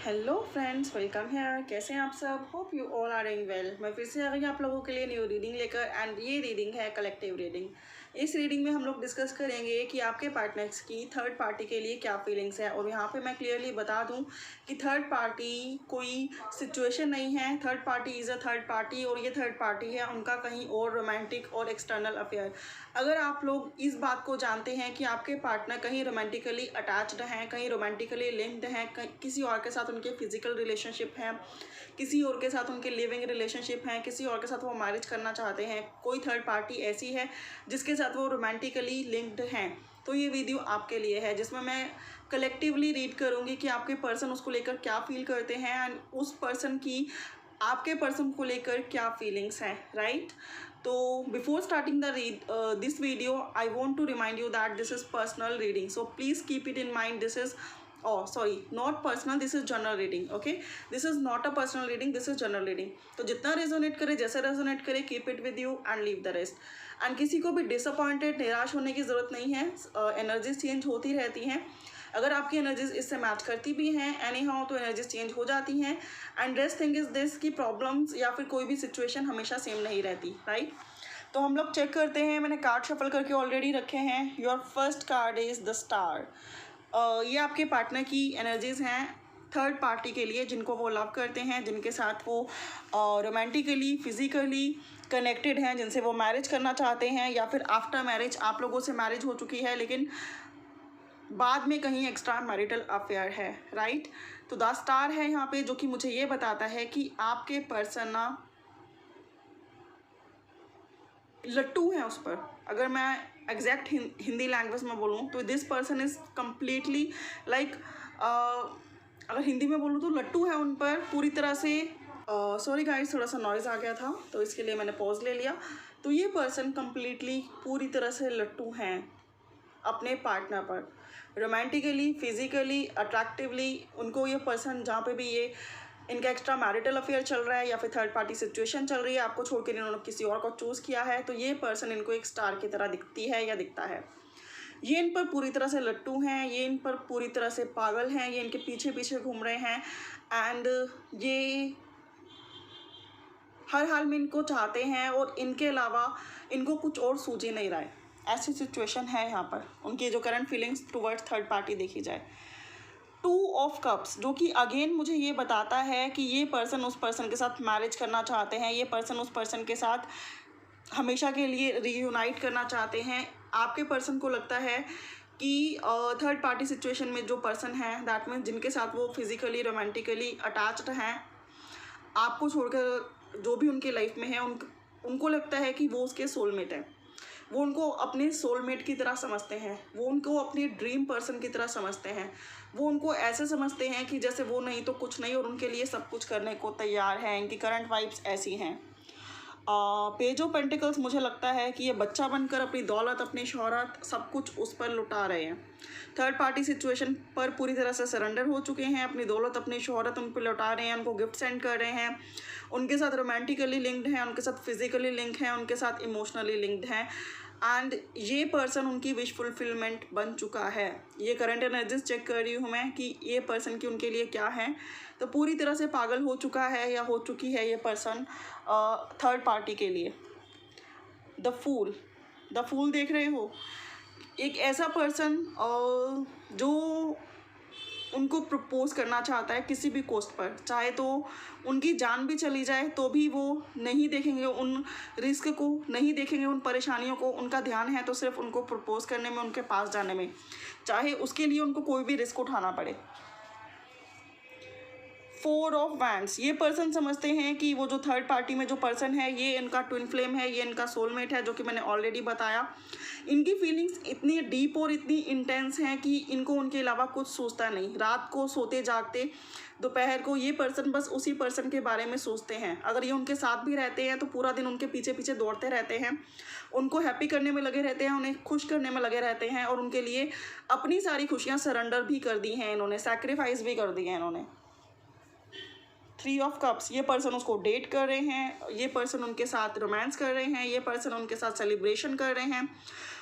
Hello friends, welcome है। कैसे हैं आप सब? Hope you all are doing well. मैं फिर से आ गई आप लोगों के लिए न्यू रीडिंग लेकर एंड ये रीडिंग है कलेक्टिव रीडिंग। इस रीडिंग में हम लोग डिस्कस करेंगे कि आपके पार्टनर्स की थर्ड पार्टी के लिए क्या फीलिंग्स है। और यहाँ पे मैं क्लियरली बता दूँ कि थर्ड पार्टी कोई सिचुएशन नहीं है। Third party is a third party और ये थर्ड पार्टी है उनका कहीं और रोमांटिक और एक्सटर्नल अफेयर। अगर आप लोग इस बात को जानते हैं कि आपके पार्टनर कहीं रोमांटिकली अटैच्ड हैं, कहीं रोमांटिकली लिंक्ड हैं, किसी और के साथ उनके फिजिकल रिलेशनशिप हैं, किसी और के साथ उनके लिविंग रिलेशनशिप हैं, किसी और के साथ वो मैरिज करना चाहते हैं, कोई थर्ड पार्टी ऐसी है जिसके साथ वो रोमांटिकली लिंक्ड हैं, तो ये वीडियो आपके लिए है जिसमें मैं कलेक्टिवली रीड करूँगी कि आपके पर्सन उसको लेकर क्या फील करते हैं एंड उस पर्सन की आपके पर्सन को लेकर क्या फीलिंग्स हैं, राइट। तो before starting the this video I want to remind you that this is personal reading, so please keep it in mind. This is sorry, not personal, this is general reading, okay? This is not a personal reading, this is general reading. तो जितना resonate करे, जैसे resonate करे, keep it with you and leave the rest. And किसी को भी disappointed, निराश होने की ज़रूरत नहीं है। एनर्जीज चेंज होती रहती हैं। अगर आपकी एनर्जीज इससे मैच करती भी हैं एनी हाउ, तो एनर्जीज चेंज हो जाती हैं। And best thing is this कि प्रॉब्लम्स या फिर कोई भी सिचुएशन हमेशा सेम नहीं रहती, राइट। तो हम लोग चेक करते हैं। मैंने कार्ड शफल करके ऑलरेडी रखे हैं। Your first card is the star. ये आपके पार्टनर की एनर्जीज़ हैं थर्ड पार्टी के लिए, जिनको वो लव करते हैं, जिनके साथ वो रोमांटिकली फिज़िकली कनेक्टेड हैं, जिनसे वो मैरिज करना चाहते हैं, या फिर आफ्टर मैरिज आप लोगों से मैरिज हो चुकी है लेकिन बाद में कहीं एक्स्ट्रा मैरिटल अफेयर है, राइट। तो द स्टार है यहाँ पे, जो कि मुझे ये बताता है कि आपके पर्सन ना लट्टू हैं उस पर। अगर मैं एग्जैक्ट हिंदी लैंग्वेज में बोलूँ तो this person is completely like, अगर हिंदी में बोलूँ तो लट्टू है उन पर पूरी तरह से। सॉरी गाइस, थोड़ा सा नॉइज़ आ गया था तो इसके लिए मैंने पॉज ले लिया। तो ये पर्सन कम्प्लीटली पूरी तरह से लट्टू हैं अपने पार्टनर पर, रोमांटिकली फिज़िकली अट्रैक्टिवली। उनको ये पर्सन, जहाँ पे भी ये इनका एक्स्ट्रा मैरिटल अफेयर चल रहा है या फिर थर्ड पार्टी सिचुएशन चल रही है, आपको छोड़ कर इन्होंने किसी और को चूज़ किया है, तो ये पर्सन इनको एक स्टार की तरह दिखती है या दिखता है। ये इन पर पूरी तरह से लट्टू हैं, ये इन पर पूरी तरह से पागल हैं, ये इनके पीछे पीछे घूम रहे हैं एंड ये हर हाल में इनको चाहते हैं और इनके अलावा इनको कुछ और सूझ ही नहीं रहा है। ऐसी सिचुएशन है यहाँ पर उनकी, जो current feelings towards third party देखी जाए। टू ऑफ कप्स, जो कि अगेन मुझे ये बताता है कि ये पर्सन उस पर्सन के साथ मैरिज करना चाहते हैं, ये पर्सन उस पर्सन के साथ हमेशा के लिए रीयूनाइट करना चाहते हैं। आपके पर्सन को लगता है कि थर्ड पार्टी सिचुएशन में जो पर्सन है, दैट मीन्स जिनके साथ वो फिज़िकली रोमांटिकली अटैच्ड हैं, आपको छोड़कर जो भी उनके लाइफ में है, उनको लगता है कि वो उसके सोलमेट है। वो उनको अपने सोलमेट की तरह समझते हैं, वो उनको अपनी ड्रीम पर्सन की तरह समझते हैं। वो उनको ऐसे समझते हैं कि जैसे वो नहीं तो कुछ नहीं, और उनके लिए सब कुछ करने को तैयार हैं। इनकी करंट वाइब्स ऐसी हैं। पेज ऑफ पेंटिकल्स, मुझे लगता है कि ये बच्चा बनकर अपनी दौलत, अपनी शोहरत, सब कुछ उस पर लुटा रहे हैं। थर्ड पार्टी सिचुएशन पर पूरी तरह से सरेंडर हो चुके हैं। अपनी दौलत, अपनी शोहरत उन पर लुटा रहे हैं, उनको गिफ्ट सेंड कर रहे हैं, उनके साथ रोमांटिकली लिंक्ड हैं, उनके साथ फिजिकली लिंक हैं, उनके साथ इमोशनली लिंक्ड हैं एंड ये पर्सन उनकी विश फुलफिलमेंट बन चुका है। ये करंट एनर्जीज चेक कर रही हूँ मैं कि ये पर्सन की उनके लिए क्या है। तो पूरी तरह से पागल हो चुका है या हो चुकी है ये पर्सन थर्ड पार्टी के लिए। द फूल देख रहे हो, एक ऐसा पर्सन जो उनको प्रपोज करना चाहता है किसी भी कॉस्ट पर, चाहे तो उनकी जान भी चली जाए तो भी वो नहीं देखेंगे उन रिस्क को, नहीं देखेंगे उन परेशानियों को। उनका ध्यान है तो सिर्फ उनको प्रपोज करने में, उनके पास जाने में, चाहे उसके लिए उनको कोई भी रिस्क उठाना पड़े। फोर ऑफ वैंड्स, ये पर्सन समझते हैं कि वो जो थर्ड पार्टी में जो पर्सन है, ये इनका ट्विन फ्लेम है, ये इनका सोलमेट है, जो कि मैंने ऑलरेडी बताया। इनकी फीलिंग्स इतनी डीप और इतनी इंटेंस हैं कि इनको उनके अलावा कुछ सोचता नहीं। रात को सोते जागते, दोपहर को ये पर्सन बस उसी पर्सन के बारे में सोचते हैं। अगर ये उनके साथ भी रहते हैं तो पूरा दिन उनके पीछे पीछे दौड़ते रहते हैं, उनको हैप्पी करने में लगे रहते हैं, उन्हें खुश करने में लगे रहते हैं, और उनके लिए अपनी सारी खुशियाँ सरेंडर भी कर दी हैं इन्होंने, सेक्रीफाइस भी कर दी हैं इन्होंने। थ्री ऑफ कप्स, ये पर्सन उसको डेट कर रहे हैं, ये पर्सन उनके साथ रोमांस कर रहे हैं, ये पर्सन उनके साथ सेलिब्रेशन कर रहे हैं,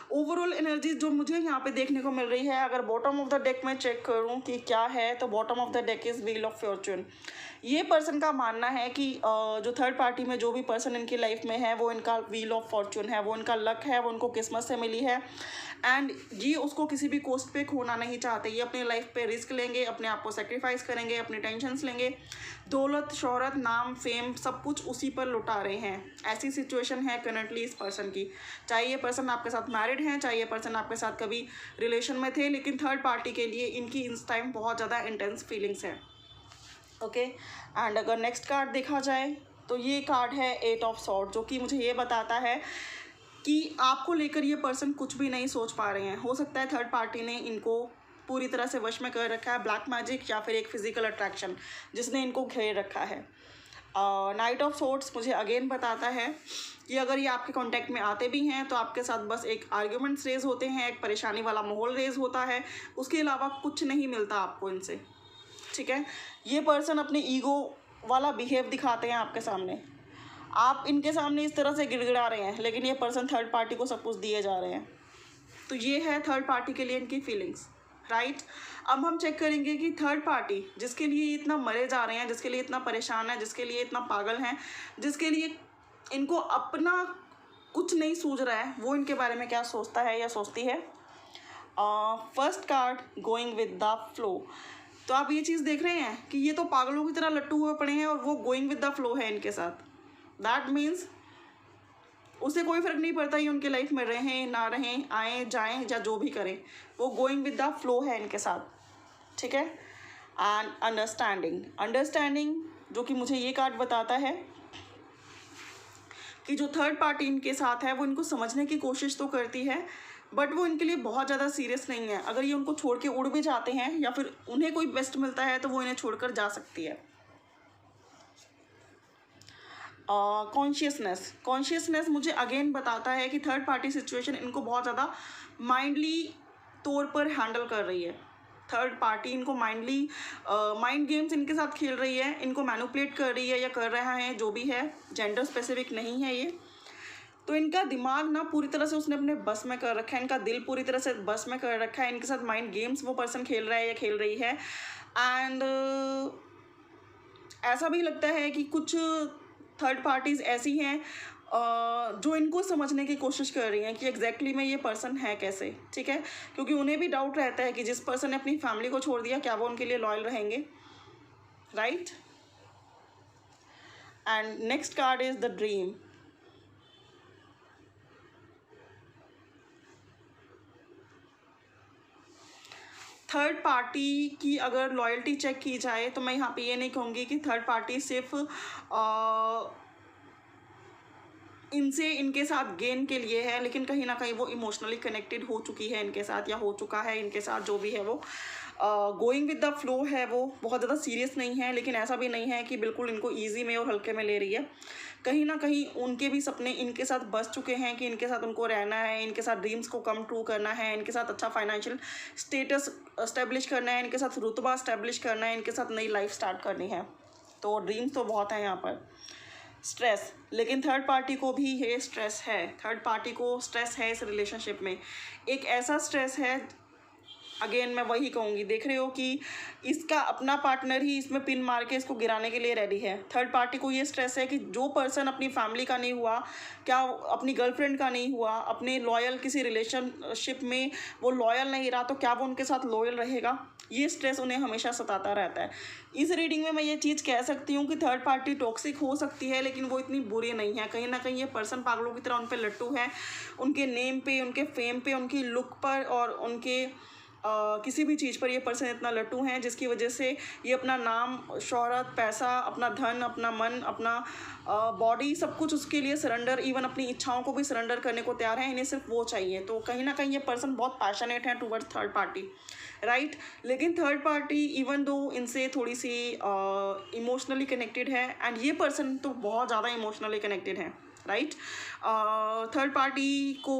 ओवरऑल एनर्जी जो मुझे यहाँ पे देखने को मिल रही है, अगर बॉटम ऑफ द डेक में चेक करूँ कि क्या है, तो bottom of the deck is wheel of Fortune. ये पर्सन का मानना है कि जो थर्ड पार्टी में जो भी पर्सन इनकी लाइफ में है वो इनका व्हील ऑफ फॉर्चून है, वो इनका लक है, वो उनको किस्मत से मिली है एंड ये उसको किसी भी कॉस्ट पे खोना नहीं चाहते। ये अपनी लाइफ पे रिस्क लेंगे, अपने आप को सेक्रीफाइस करेंगे, अपनी टेंशन्स लेंगे, दौलत, शोहरत, नाम, फेम सब कुछ उसी पर लुटा रहे हैं। ऐसी सिचुएशन है करंटली इस पर्सन की। चाहे ये पर्सन आपके साथ मैरिड हैं, चाहे ये पर्सन आपके साथ कभी रिलेशन में थे, लेकिन थर्ड पार्टी के लिए इनकी इस टाइम बहुत ज़्यादा इंटेंस फीलिंग्स हैं। ओके एंड अगर नेक्स्ट कार्ड देखा जाए तो ये कार्ड है 8 ऑफ सॉर्ड, जो कि मुझे ये बताता है कि आपको लेकर ये पर्सन कुछ भी नहीं सोच पा रहे हैं। हो सकता है थर्ड पार्टी ने इनको पूरी तरह से वश में कर रखा है, ब्लैक मैजिक या फिर एक फिजिकल अट्रैक्शन जिसने इनको घेर रखा है। नाइट ऑफ सोर्ड्स मुझे अगेन बताता है कि अगर ये आपके कांटेक्ट में आते भी हैं तो आपके साथ बस एक आर्ग्यूमेंट्स रेज होते हैं, एक परेशानी वाला माहौल रेज होता है, उसके अलावा कुछ नहीं मिलता आपको इनसे। ठीक है, ये पर्सन अपने ईगो वाला बिहेव दिखाते हैं आपके सामने, आप इनके सामने इस तरह से गिड़गिड़ा रहे हैं, लेकिन ये पर्सन थर्ड पार्टी को सब कुछ दिए जा रहे हैं। तो ये है थर्ड पार्टी के लिए इनकी फीलिंग्स, राइट। अब हम चेक करेंगे कि थर्ड पार्टी जिसके लिए इतना मरे जा रहे हैं, जिसके लिए इतना परेशान है, जिसके लिए इतना पागल हैं, जिसके लिए इनको अपना कुछ नहीं सूझ रहा है, वो इनके बारे में क्या सोचता है या सोचती है। First card going with the flow. तो आप ये चीज़ देख रहे हैं कि ये तो पागलों की तरह लट्टू हुए पड़े हैं और वो गोइंग विद द फ्लो है इनके साथ। दैट मीन्स उसे कोई फ़र्क नहीं पड़ता ये उनके लाइफ में रहें ना रहें, आएँ जाएँ या जो भी करें, वो गोइंग विद द फ्लो है इनके साथ। ठीक है, एंड अंडरस्टैंडिंग जो कि मुझे ये कार्ड बताता है कि जो थर्ड पार्टी इनके साथ है वो इनको समझने की कोशिश तो करती है, बट वो इनके लिए बहुत ज़्यादा सीरियस नहीं है। अगर ये उनको छोड़ के उड़ भी जाते हैं या फिर उन्हें कोई बेस्ट मिलता है तो वो इन्हें छोड़कर जा सकती है। कॉन्शियसनेस मुझे अगेन बताता है कि थर्ड पार्टी सिचुएशन इनको बहुत ज़्यादा माइंडली तौर पर हैंडल कर रही है। थर्ड पार्टी इनको माइंड गेम्स इनके साथ खेल रही है, इनको मैनिपुलेट कर रही है या कर रहा है, जो भी है, जेंडर स्पेसिफिक नहीं है ये। तो इनका दिमाग ना पूरी तरह से उसने अपने बस में कर रखा है, इनका दिल पूरी तरह से बस में कर रखा है, इनके साथ माइंड गेम्स वो पर्सन खेल रहा है या खेल रही है। एंड ऐसा भी लगता है कि कुछ थर्ड पार्टीज़ ऐसी हैं जो इनको समझने की कोशिश कर रही हैं कि एग्जैक्टली में ये पर्सन है कैसे। ठीक है, क्योंकि उन्हें भी डाउट रहता है कि जिस पर्सन ने अपनी फैमिली को छोड़ दिया क्या वो उनके लिए लॉयल रहेंगे, right. And next card is the dream. Third party की अगर लॉयल्टी चेक की जाए तो मैं यहाँ पे ये नहीं कहूँगी कि थर्ड पार्टी सिर्फ इनसे इनके साथ गेन के लिए है, लेकिन कहीं ना कहीं वो इमोशनली कनेक्टेड हो चुकी है इनके साथ या हो चुका है इनके साथ, जो भी है वो गोइंग विद द फ्लो है, वो बहुत ज़्यादा सीरियस नहीं है, लेकिन ऐसा भी नहीं है कि बिल्कुल इनको ईजी में और हल्के में ले रही है। कहीं ना कहीं उनके भी सपने इनके साथ बस चुके हैं कि इनके साथ उनको रहना है, इनके साथ ड्रीम्स को कम ट्रू करना है, इनके साथ अच्छा फाइनेंशियल स्टेटस इस्टेब्लिश करना है, इनके साथ रुतबा इस्टेब्लिश करना है, इनके साथ नई लाइफ स्टार्ट करनी है। तो ड्रीम्स तो बहुत है यहाँ पर। स्ट्रेस, लेकिन थर्ड पार्टी को भी ये स्ट्रेस है, थर्ड पार्टी को स्ट्रेस है इस रिलेशनशिप में। एक ऐसा स्ट्रेस है, अगेन मैं वही कहूँगी, देख रहे हो कि इसका अपना पार्टनर ही इसमें पिन मार के इसको गिराने के लिए रेडी है। थर्ड पार्टी को ये स्ट्रेस है कि जो पर्सन अपनी फैमिली का नहीं हुआ, क्या अपनी गर्लफ्रेंड का नहीं हुआ, अपने लॉयल किसी रिलेशनशिप में वो लॉयल नहीं रहा, तो क्या वो उनके साथ लॉयल रहेगा। ये स्ट्रेस उन्हें हमेशा सताता रहता है। इस रीडिंग में मैं ये चीज़ कह सकती हूँ कि थर्ड पार्टी टॉक्सिक हो सकती है, लेकिन वो इतनी बुरी नहीं है। कहीं ना कहीं ये पर्सन पागलों की तरह उन पर लट्टू है, उनके नेम पे, उनके फेम पे, उनकी लुक पर और उनके किसी भी चीज़ पर ये पर्सन इतना लट्टू हैं, जिसकी वजह से ये अपना नाम, शोहरत, पैसा, अपना धन, अपना मन, अपना बॉडी, सब कुछ उसके लिए सरेंडर, इवन अपनी इच्छाओं को भी सरेंडर करने को तैयार है। इन्हें सिर्फ वो चाहिए। तो कहीं ना कहीं ये पर्सन बहुत पैशनेट है टूवर्ड्स थर्ड पार्टी, राइट। लेकिन थर्ड पार्टी इवन दो इनसे थोड़ी सी इमोशनली कनेक्टेड है, एंड ये पर्सन तो बहुत ज़्यादा इमोशनली कनेक्टेड है, राइट। थर्ड पार्टी को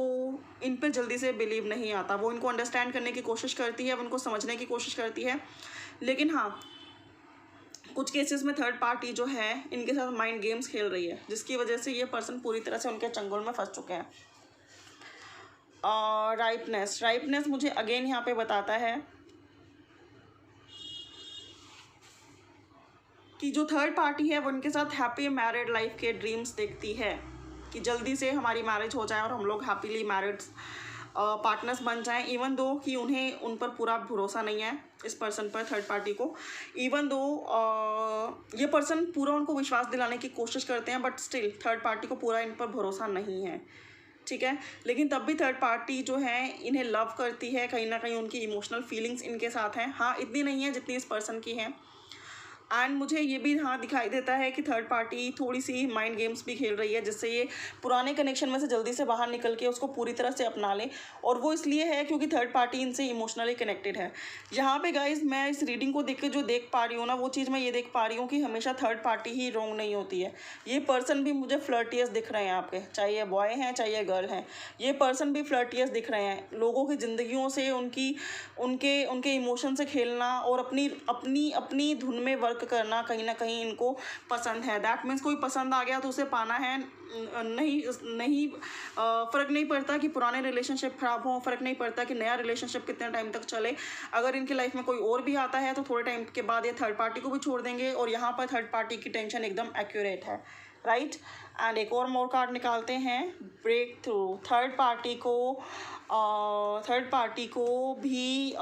इन पर जल्दी से बिलीव नहीं आता। वो इनको अंडरस्टैंड करने की कोशिश करती है, वो उनको समझने की कोशिश करती है, लेकिन हाँ, कुछ केसेस में थर्ड पार्टी जो है इनके साथ माइंड गेम्स खेल रही है, जिसकी वजह से ये पर्सन पूरी तरह से उनके चंगुल में फंस चुके हैं। राइपनेस मुझे अगेन यहाँ पे बताता है कि जो थर्ड पार्टी है वो उनके साथ हैप्पी मैरिड लाइफ के ड्रीम्स देखती है कि जल्दी से हमारी मैरिज हो जाए और हम लोग हैप्पीली मैरिड पार्टनर्स बन जाएं, इवन दो कि उन्हें उन पर पूरा भरोसा नहीं है इस पर्सन पर, थर्ड पार्टी को। इवन दो ये पर्सन पूरा उनको विश्वास दिलाने की कोशिश करते हैं, बट स्टिल थर्ड पार्टी को पूरा इन पर भरोसा नहीं है, ठीक है। लेकिन तब भी थर्ड पार्टी जो है इन्हें लव करती है, कहीं ना कहीं उनकी इमोशनल फीलिंग्स इनके साथ हैं। हाँ, इतनी नहीं है जितनी इस पर्सन की हैं। एंड मुझे ये भी हाँ दिखाई देता है कि थर्ड पार्टी थोड़ी सी माइंड गेम्स भी खेल रही है, जिससे ये पुराने कनेक्शन में से जल्दी से बाहर निकल के उसको पूरी तरह से अपना ले। और वो इसलिए है क्योंकि थर्ड पार्टी इनसे इमोशनली कनेक्टेड है। यहाँ पे गाइज मैं इस रीडिंग को देख के जो देख पा रही हूँ ना, वो चीज़ मैं ये देख पा रही हूँ कि हमेशा थर्ड पार्टी ही रॉन्ग नहीं होती है। ये पर्सन भी मुझे फ्लर्टियस दिख रहे हैं आपके, चाहे ये बॉय हैं चाहे ये गर्ल हैं, ये पर्सन भी फ्लर्टियस दिख रहे हैं। लोगों की ज़िंदगियों से उनके इमोशन से खेलना और अपनी धुन में वर्क करना कहीं ना कहीं इनको पसंद है। दैट मीन्स कोई पसंद आ गया तो उसे पाना है। नहीं फ़र्क नहीं पड़ता कि पुराने रिलेशनशिप ख़राब हों, फ़र्क नहीं पड़ता कि नया रिलेशनशिप कितने टाइम तक चले। अगर इनकी लाइफ में कोई और भी आता है तो थोड़े टाइम के बाद ये थर्ड पार्टी को भी छोड़ देंगे। और यहाँ पर थर्ड पार्टी की टेंशन एकदम एक्यूरेट है, राइट। एंड एक और मोर कार्ड निकालते हैं, ब्रेक थ्रू। थर्ड पार्टी को भी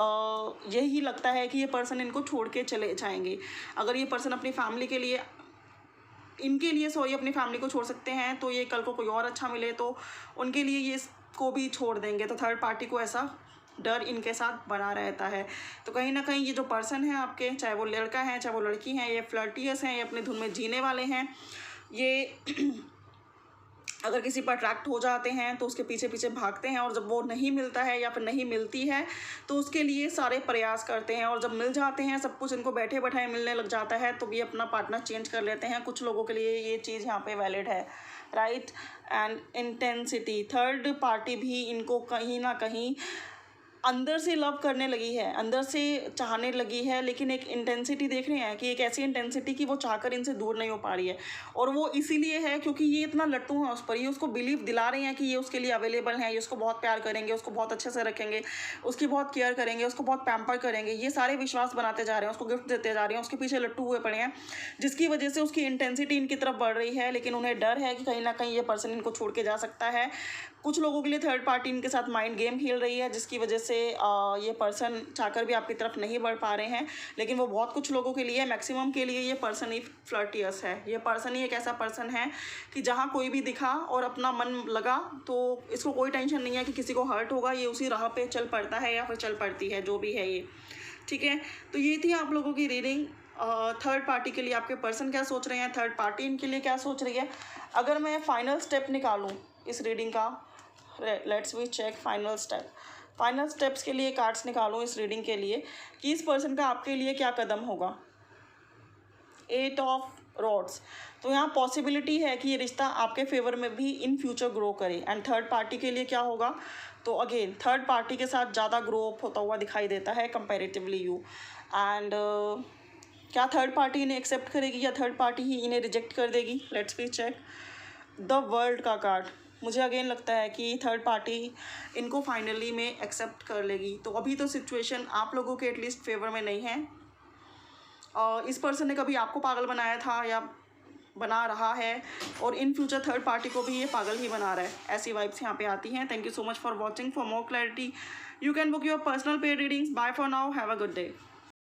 यही लगता है कि ये पर्सन इनको छोड़ के चले जाएंगे। अगर ये पर्सन अपनी फैमिली के लिए अपनी फैमिली को छोड़ सकते हैं, तो ये कल को कोई और अच्छा मिले तो उनके लिए ये इसको भी छोड़ देंगे। तो थर्ड पार्टी को ऐसा डर इनके साथ बना रहता है। तो कहीं ना कहीं ये जो पर्सन है आपके, चाहे वो लड़का है चाहे वो लड़की है, ये फ्लर्टियस हैं, ये अपनी धुन में जीने वाले हैं। ये अगर किसी पर अट्रैक्ट हो जाते हैं तो उसके पीछे पीछे भागते हैं, और जब वो नहीं मिलता है या फिर नहीं मिलती है तो उसके लिए सारे प्रयास करते हैं। और जब मिल जाते हैं, सब कुछ इनको बैठे बैठाए मिलने लग जाता है, तो भी अपना पार्टनर चेंज कर लेते हैं। कुछ लोगों के लिए ये चीज़ यहाँ पे वैलिड है, right. And intensity, third party भी इनको कहीं ना कहीं अंदर से लव करने लगी है, अंदर से चाहने लगी है, लेकिन एक इंटेंसिटी देख रहे हैं कि एक ऐसी इंटेंसिटी कि वो चाहकर इनसे दूर नहीं हो पा रही है। और वो इसीलिए है क्योंकि ये इतना लट्टू है उस पर, ये उसको बिलीव दिला रहे हैं कि ये उसके लिए अवेलेबल हैं, ये उसको बहुत प्यार करेंगे, उसको बहुत अच्छे से रखेंगे, उसकी बहुत केयर करेंगे, उसको बहुत पैम्पर करेंगे। ये सारे विश्वास बनाते जा रहे हैं, उसको गिफ्ट देते जा रहे हैं, उसके पीछे लट्टू हुए पड़े हैं, जिसकी वजह से उसकी इंटेंसिटी इनकी तरफ बढ़ रही है। लेकिन उन्हें डर है कि कहीं ना कहीं ये पर्सन इनको छोड़ के जा सकता है। कुछ लोगों के लिए थर्ड पार्टी इनके साथ माइंड गेम खेल रही है, जिसकी वजह से ये पर्सन चाहकर भी आपकी तरफ नहीं बढ़ पा रहे हैं। लेकिन वो बहुत कुछ लोगों के लिए, मैक्सिमम के लिए ये पर्सन ही फ्लर्टियस है। ये पर्सन ही एक ऐसा पर्सन है कि जहाँ कोई भी दिखा और अपना मन लगा तो इसको कोई टेंशन नहीं है कि किसी को हर्ट होगा, ये उसी राह पे चल पड़ता है या फिर चल पड़ती है, जो भी है ये, ठीक है। तो ये थी आप लोगों की रीडिंग। थर्ड पार्टी के लिए आपके पर्सन क्या सोच रहे हैं, थर्ड पार्टी इनके लिए क्या सोच रही है। अगर मैं फाइनल स्टेप निकालूँ इस रीडिंग का, let's we check final steps के लिए कार्ड्स निकालूं इस रीडिंग के लिए कि इस पर्सन का आपके लिए क्या कदम होगा। 8 ऑफ रॉड्स, तो यहाँ पॉसिबिलिटी है कि ये रिश्ता आपके फेवर में भी इन फ्यूचर ग्रो करे। एंड थर्ड पार्टी के लिए क्या होगा, तो अगेन थर्ड पार्टी के साथ ज़्यादा ग्रो अप होता हुआ दिखाई देता है कंपैरेटिवली यू। एंड क्या थर्ड पार्टी इन्हें एक्सेप्ट करेगी या थर्ड पार्टी ही इन्हें रिजेक्ट कर देगी। Let's be check the world का कार्ड। मुझे अगेन लगता है कि थर्ड पार्टी इनको फाइनली में एक्सेप्ट कर लेगी। तो अभी तो सिचुएशन आप लोगों के एटलीस्ट फेवर में नहीं है। इस पर्सन ने कभी आपको पागल बनाया था या बना रहा है, और इन फ्यूचर थर्ड पार्टी को भी ये पागल ही बना रहा है, ऐसी वाइब्स यहाँ पे आती हैं। Thank you so much for watching. For more clarity you can book your personal paid readings. Bye for now, have a good day.